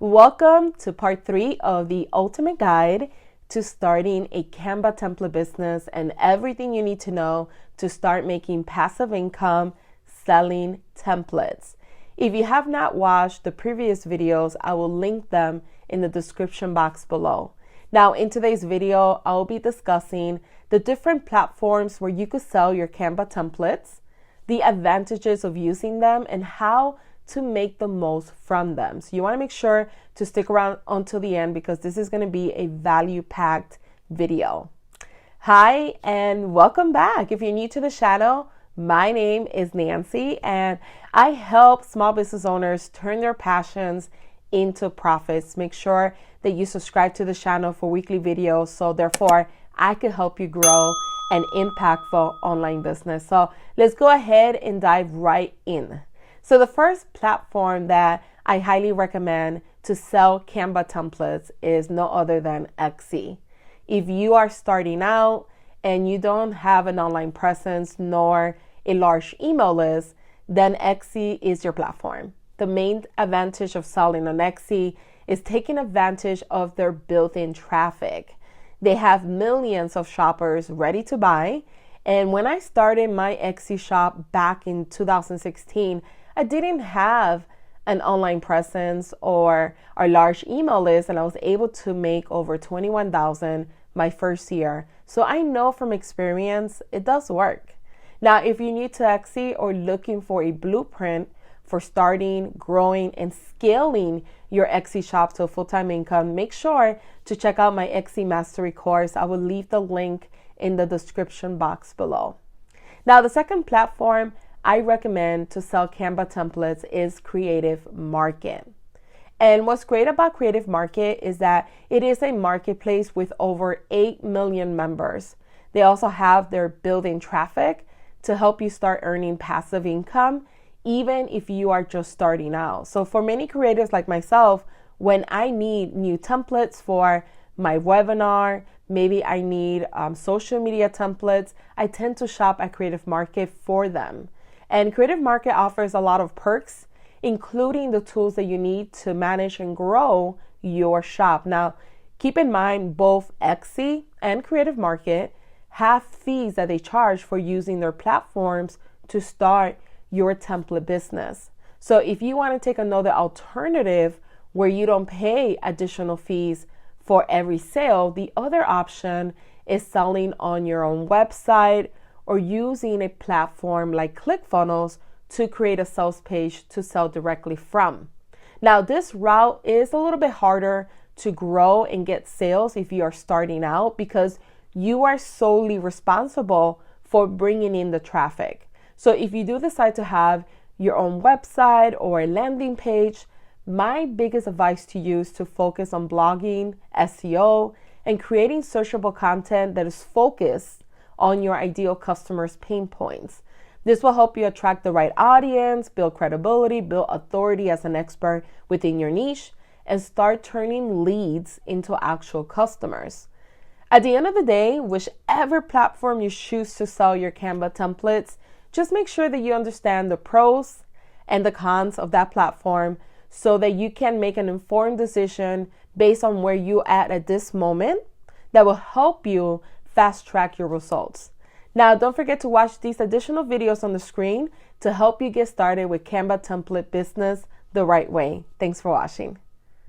Welcome to part 3 of the ultimate guide to starting a Canva template business and everything you need to know to start making passive income selling templates. If you have not watched the previous videos, I will link them in the description box below. Now, in today's video, I will be discussing the different platforms where you could sell your Canva templates, the advantages of using them, and how to make the most from them. So you want to make sure to stick around until the end because this is going to be a value-packed video. Hi, and welcome back. If you're new to the channel, my name is Nancy, and I help small business owners turn their passions into profits. Make sure that you subscribe to the channel for weekly videos, so therefore I could help you grow an impactful online business. So let's go ahead and dive right in. So the first platform that I highly recommend to sell Canva templates is no other than Etsy. If you are starting out and you don't have an online presence nor a large email list, then Etsy is your platform. The main advantage of selling on Etsy is taking advantage of their built-in traffic. They have millions of shoppers ready to buy. And when I started my Etsy shop back in 2016, I didn't have an online presence or a large email list, and I was able to make over $21,000 my first year. So I know from experience, it does work. Now, if you're new to Etsy or looking for a blueprint for starting, growing, and scaling your Etsy shop to a full-time income, make sure to check out my Etsy Mastery course. I will leave the link in the description box below. Now, the second platform I recommend to sell Canva templates is Creative Market. And what's great about Creative Market is that it is a marketplace with over 8 million members. They also have their built-in traffic to help you start earning passive income, even if you are just starting out. So for many creators like myself, when I need new templates for my webinar, maybe I need social media templates, I tend to shop at Creative Market for them. And Creative Market offers a lot of perks, including the tools that you need to manage and grow your shop. Now, keep in mind both Etsy and Creative Market have fees that they charge for using their platforms to start your template business. So if you want to take another alternative where you don't pay additional fees for every sale, the other option is selling on your own website or using a platform like ClickFunnels to create a sales page to sell directly from. Now, this route is a little bit harder to grow and get sales if you are starting out because you are solely responsible for bringing in the traffic. So if you do decide to have your own website or a landing page, my biggest advice to you is to focus on blogging, SEO, and creating searchable content that is focused on your ideal customers' pain points. This will help you attract the right audience, build credibility, build authority as an expert within your niche, and start turning leads into actual customers. At the end of the day, whichever platform you choose to sell your Canva templates, just make sure that you understand the pros and the cons of that platform so that you can make an informed decision based on where you at this moment that will help you fast track your results. Now, don't forget to watch these additional videos on the screen to help you get started with Canva template business the right way. Thanks for watching.